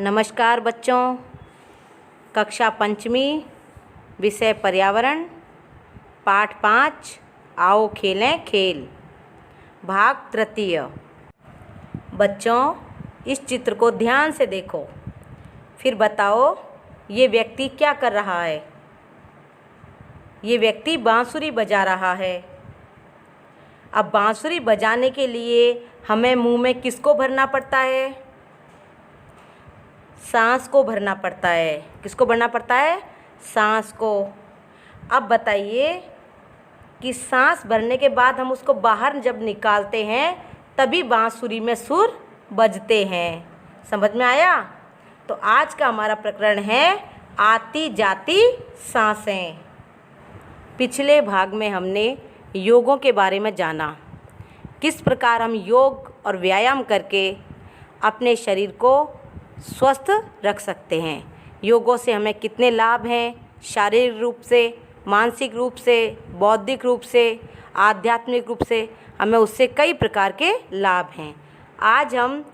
नमस्कार बच्चों। कक्षा पंचमी, विषय पर्यावरण, पाठ 5 आओ खेलें खेल, भाग तृतीय। बच्चों, इस चित्र को ध्यान से देखो, फिर बताओ ये व्यक्ति क्या कर रहा है। ये व्यक्ति बांसुरी बजा रहा है। अब बांसुरी बजाने के लिए हमें मुंह में किसको भरना पड़ता है? सांस को भरना पड़ता है। किसको भरना पड़ता है? सांस को। अब बताइए कि सांस भरने के बाद हम उसको बाहर जब निकालते हैं तभी बांसुरी में सुर बजते हैं। समझ में आया? तो आज का हमारा प्रकरण है आती जाती सांसें। पिछले भाग में हमने योगों के बारे में जाना, किस प्रकार हम योग और व्यायाम करके अपने शरीर को स्वस्थ रख सकते हैं। योगों से हमें कितने लाभ हैं, शारीरिक रूप से, मानसिक रूप से, बौद्धिक रूप से, आध्यात्मिक रूप से, हमें उससे कई प्रकार के लाभ हैं। आज हम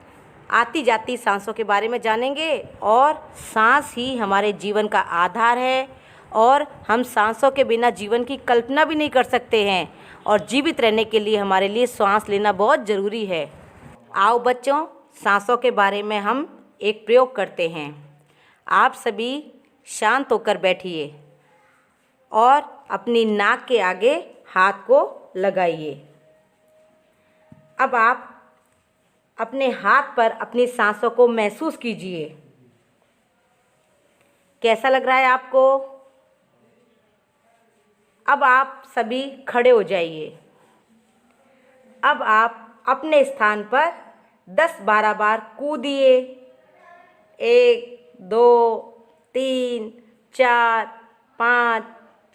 आती जाती सांसों के बारे में जानेंगे और सांस ही हमारे जीवन का आधार है और हम सांसों के बिना जीवन की कल्पना भी नहीं कर सकते हैं और जीवित रहने के लिए हमारे लिए सांस लेना बहुत ज़रूरी है। आओ बच्चों, सांसों के बारे में हम एक प्रयोग करते हैं। आप सभी शांत होकर बैठिए और अपनी नाक के आगे हाथ को लगाइए। अब आप अपने हाथ पर अपनी सांसों को महसूस कीजिए। कैसा लग रहा है आपको? अब आप सभी खड़े हो जाइए। अब आप अपने स्थान पर 10-12 बार कूदिए। 1, 2, 3, 4, 5,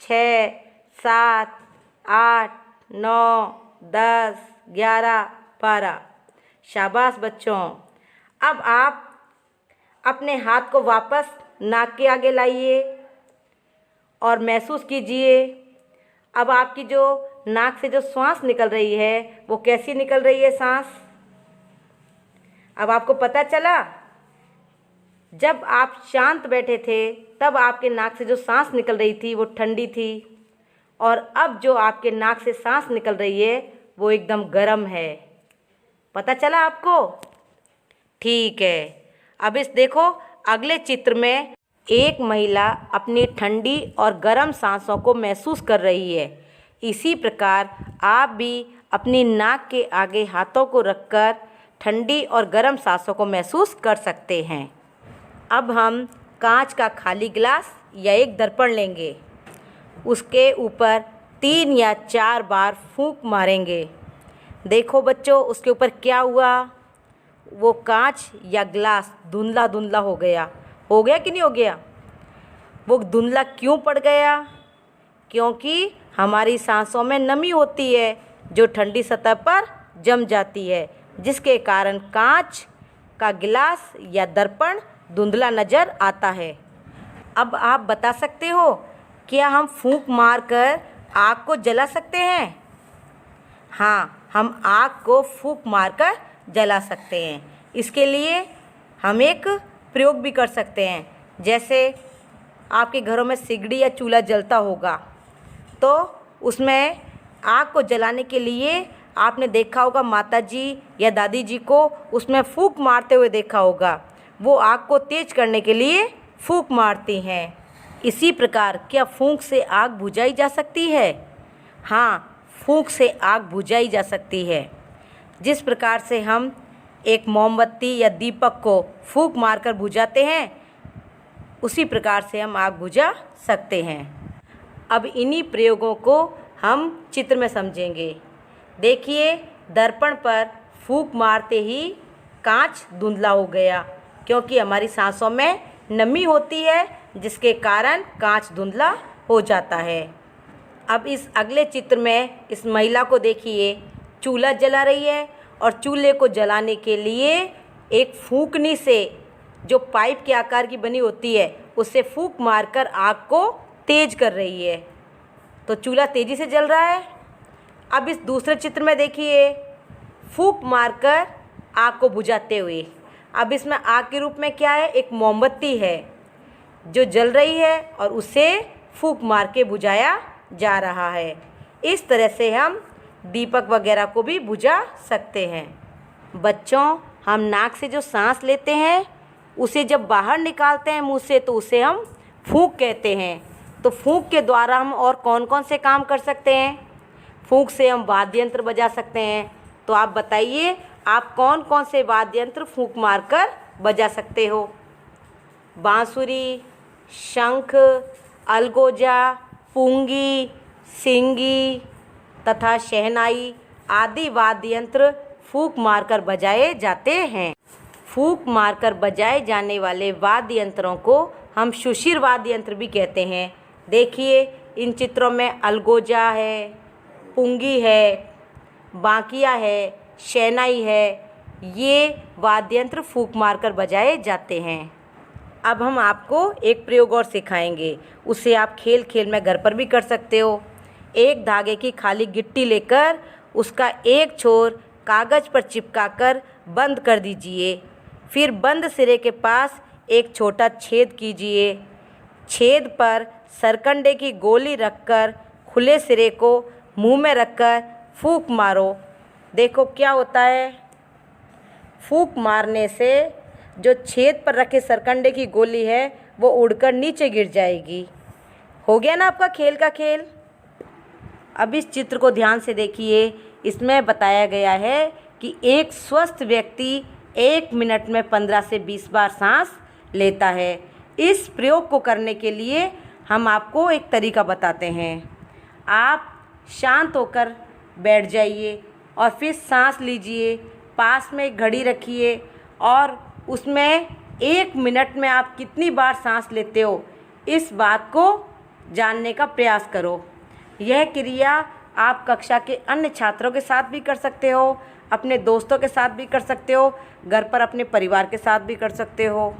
6, 7, 8, 9, 10, 11, 12। शाबाश बच्चों। अब आप अपने हाथ को वापस नाक के आगे लाइए और महसूस कीजिए। अब आपकी जो नाक से जो सांस निकल रही है वो कैसी निकल रही है सांस? अब आपको पता चला? जब आप शांत बैठे थे तब आपके नाक से जो सांस निकल रही थी वो ठंडी थी और अब जो आपके नाक से सांस निकल रही है वो एकदम गर्म है। पता चला आपको? ठीक है। अब इस देखो, अगले चित्र में एक महिला अपनी ठंडी और गर्म सांसों को महसूस कर रही है। इसी प्रकार आप भी अपनी नाक के आगे हाथों को रखकर ठंडी और गर्म सांसों को महसूस कर सकते हैं। अब हम कांच का खाली गिलास या एक दर्पण लेंगे, उसके ऊपर 3 या 4 बार फूंक मारेंगे। देखो बच्चों, उसके ऊपर क्या हुआ? वो कांच या गिलास धुंधला धुंधला हो गया। हो गया कि नहीं हो गया? वो धुंधला क्यों पड़ गया? क्योंकि हमारी सांसों में नमी होती है जो ठंडी सतह पर जम जाती है, जिसके कारण कांच का गिलास या दर्पण धुंधला नज़र आता है। अब आप बता सकते हो, क्या हम फूंक मारकर आग को जला सकते हैं? हाँ, हम आग को फूंक मारकर जला सकते हैं। इसके लिए हम एक प्रयोग भी कर सकते हैं। जैसे आपके घरों में सिगड़ी या चूल्हा जलता होगा तो उसमें आग को जलाने के लिए आपने देखा होगा माताजी या दादी जी को उसमें फूंक मारते हुए देखा होगा। वो आग को तेज करने के लिए फूंक मारती हैं। इसी प्रकार क्या फूंक से आग बुझाई जा सकती है? हाँ, फूंक से आग बुझाई जा सकती है। जिस प्रकार से हम एक मोमबत्ती या दीपक को फूंक मारकर बुझाते हैं, उसी प्रकार से हम आग बुझा सकते हैं। अब इन्हीं प्रयोगों को हम चित्र में समझेंगे। देखिए, दर्पण पर फूंक मारते ही कांच धुंधला हो गया क्योंकि हमारी सांसों में नमी होती है, जिसके कारण कांच धुंधला हो जाता है। अब इस अगले चित्र में इस महिला को देखिए, चूल्हा जला रही है और चूल्हे को जलाने के लिए एक फूंकनी से, जो पाइप के आकार की बनी होती है, उससे फूंक मारकर आग को तेज कर रही है। तो चूल्हा तेज़ी से जल रहा है। अब इस दूसरे चित्र में देखिए, फूंक मारकर आग को बुझाते हुए अब इसमें आग के रूप में क्या है, एक मोमबत्ती है जो जल रही है और उसे फूंक मार के बुझाया जा रहा है। इस तरह से हम दीपक वगैरह को भी बुझा सकते हैं। बच्चों, हम नाक से जो सांस लेते हैं उसे जब बाहर निकालते हैं मुंह से तो उसे हम फूंक कहते हैं। तो फूंक के द्वारा हम और कौन कौन से काम कर सकते हैं? फूंक से हम वाद्य यंत्र बजा सकते हैं। तो आप बताइए, आप कौन कौन से वाद्य यंत्र फूंक मारकर बजा सकते हो? बांसुरी, शंख, अलगोजा, पुंगी, सिंगी तथा शहनाई आदि वाद्य यंत्र फूंक मारकर बजाए जाते हैं। फूंक मारकर बजाए जाने वाले वाद्य यंत्रों को हम सुशिर वाद्य यंत्र भी कहते हैं। देखिए, इन चित्रों में अलगोजा है, पुंगी है, बांकिया है, शहनाई है। ये वाद्य यंत्र फूंक मारकर बजाए जाते हैं। अब हम आपको एक प्रयोग और सिखाएंगे, उसे आप खेल खेल में घर पर भी कर सकते हो। एक धागे की खाली गिट्टी लेकर उसका एक छोर कागज़ पर चिपकाकर बंद कर दीजिए। फिर बंद सिरे के पास एक छोटा छेद कीजिए। छेद पर सरकंडे की गोली रखकर खुले सिरे को मुंह में रखकर फूंक मारो। देखो क्या होता है। फूंक मारने से जो छेद पर रखे सरकंडे की गोली है वो उड़कर नीचे गिर जाएगी। हो गया ना आपका खेल का खेल। अब इस चित्र को ध्यान से देखिए। इसमें बताया गया है कि एक स्वस्थ व्यक्ति 1 मिनट में 15 से 20 बार सांस लेता है। इस प्रयोग को करने के लिए हम आपको एक तरीका बताते हैं। आप शांत होकर बैठ जाइए और फिर सांस लीजिए। पास में एक घड़ी रखिए और उसमें 1 मिनट में आप कितनी बार सांस लेते हो इस बात को जानने का प्रयास करो। यह क्रिया आप कक्षा के अन्य छात्रों के साथ भी कर सकते हो, अपने दोस्तों के साथ भी कर सकते हो, घर पर अपने परिवार के साथ भी कर सकते हो।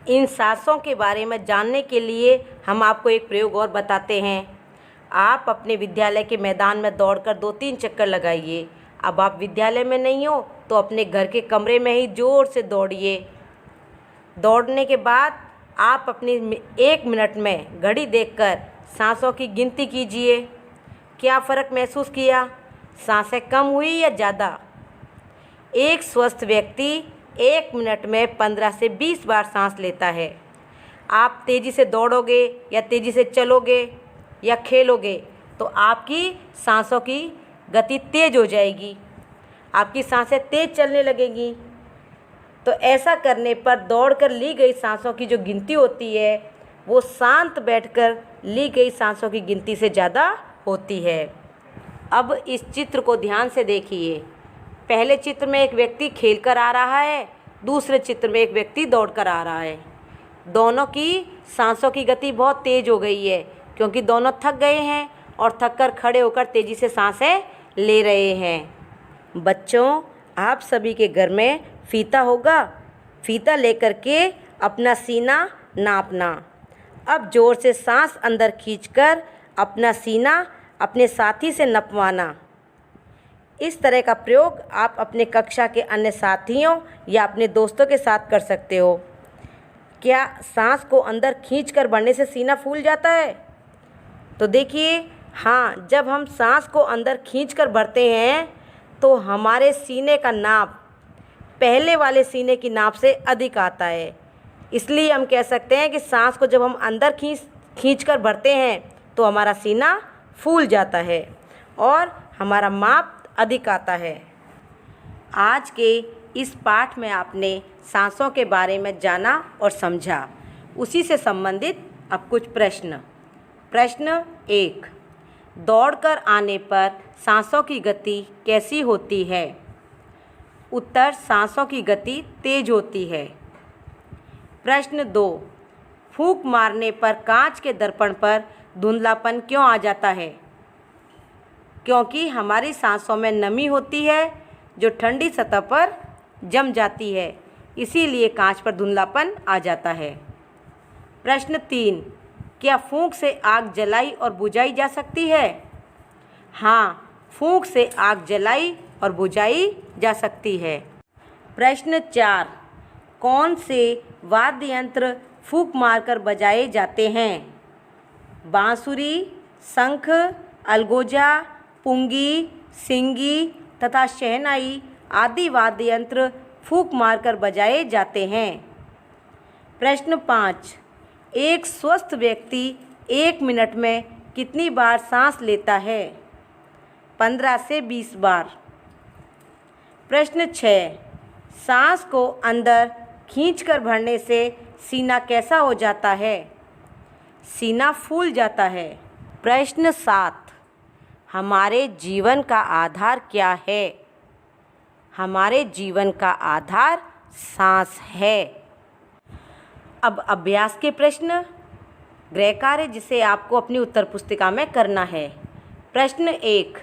इन सांसों के बारे में जानने के लिए हम आपको एक प्रयोग और बताते हैं। आप अपने विद्यालय के मैदान में दौड़कर 2-3 चक्कर लगाइए। अब आप विद्यालय में नहीं हो तो अपने घर के कमरे में ही ज़ोर से दौड़िए। दौड़ने के बाद आप अपनी 1 मिनट में घड़ी देखकर सांसों की गिनती कीजिए। क्या फ़र्क महसूस किया? सांसें कम हुई या ज़्यादा? एक स्वस्थ व्यक्ति 1 मिनट में 15 से 20 बार सांस लेता है। आप तेज़ी से दौड़ोगे या तेज़ी से चलोगे या खेलोगे तो आपकी सांसों की गति तेज़ हो जाएगी, आपकी सांसें तेज़ चलने लगेंगी। तो ऐसा करने पर दौड़कर ली गई सांसों की जो गिनती होती है वो शांत बैठकर ली गई सांसों की गिनती से ज़्यादा होती है। अब इस चित्र को ध्यान से देखिए। पहले चित्र में एक व्यक्ति खेलकर आ रहा है, दूसरे चित्र में एक व्यक्ति दौड़कर आ रहा है। दोनों की सांसों की गति बहुत तेज़ हो गई है क्योंकि दोनों थक गए हैं और थककर खड़े होकर तेज़ी से सांसें ले रहे हैं। बच्चों, आप सभी के घर में फीता होगा। फीता लेकर के अपना सीना नापना। अब ज़ोर से सांस अंदर खींचकर अपना सीना अपने साथी से नपवाना। इस तरह का प्रयोग आप अपने कक्षा के अन्य साथियों या अपने दोस्तों के साथ कर सकते हो। क्या सांस को अंदर खींचकर भरने से सीना फूल जाता है? तो देखिए, हाँ, जब हम सांस को अंदर खींचकर भरते हैं तो हमारे सीने का नाप पहले वाले सीने की नाप से अधिक आता है। इसलिए हम कह सकते हैं कि सांस को जब हम अंदर खींचकर भरते हैं तो हमारा सीना फूल जाता है और हमारा माप अधिक आता है। आज के इस पाठ में आपने सांसों के बारे में जाना और समझा। उसी से संबंधित अब कुछ प्रश्न। प्रश्न 1, दौड़कर आने पर सांसों की गति कैसी होती है? उत्तर, सांसों की गति तेज होती है। प्रश्न 2, फूंक मारने पर कांच के दर्पण पर धुंधलापन क्यों आ जाता है? क्योंकि हमारी सांसों में नमी होती है जो ठंडी सतह पर जम जाती है, इसीलिए कांच पर धुंधलापन आ जाता है। प्रश्न 3, क्या फूंक से आग जलाई और बुझाई जा सकती है? हाँ, फूंक से आग जलाई और बुझाई जा सकती है। प्रश्न 4, कौन से वाद्य यंत्र फूंक मारकर बजाए जाते हैं? बांसुरी, शंख, अलगोजा, पुंगी, सिंगी तथा शहनाई आदि वाद्य यंत्र फूंक मारकर बजाए जाते हैं। प्रश्न 5, एक स्वस्थ व्यक्ति 1 मिनट में कितनी बार सांस लेता है? 15 से 20 बार। प्रश्न 6, सांस को अंदर खींचकर भरने से सीना कैसा हो जाता है? सीना फूल जाता है। प्रश्न 7, हमारे जीवन का आधार क्या है? हमारे जीवन का आधार सांस है। अब अभ्यास के प्रश्न, गृह कार्य जिसे आपको अपनी उत्तर पुस्तिका में करना है। प्रश्न 1,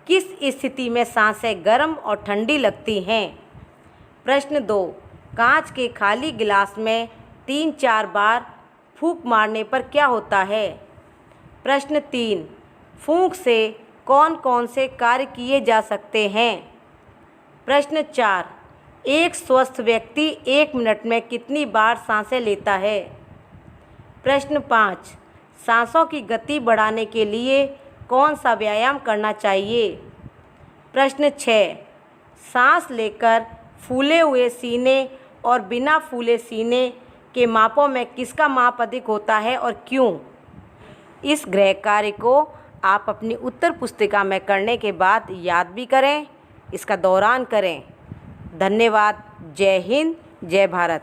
किस स्थिति में सांसें गर्म और ठंडी लगती हैं? प्रश्न 2, कांच के खाली गिलास में 3-4 बार फूंक मारने पर क्या होता है? प्रश्न 3, फूंक से कौन कौन से कार्य किए जा सकते हैं? प्रश्न 4, एक स्वस्थ व्यक्ति 1 मिनट में कितनी बार सांसें लेता है? प्रश्न 5, सांसों की गति बढ़ाने के लिए कौन सा व्यायाम करना चाहिए? प्रश्न 6, सांस लेकर फूले हुए सीने और बिना फूले सीने के मापों में किसका माप अधिक होता है और क्यों? इस गृह कार्य को आप अपनी उत्तर पुस्तिका में करने के बाद याद भी करें, इसका दोहरान करें। धन्यवाद। जय हिंद, जय भारत।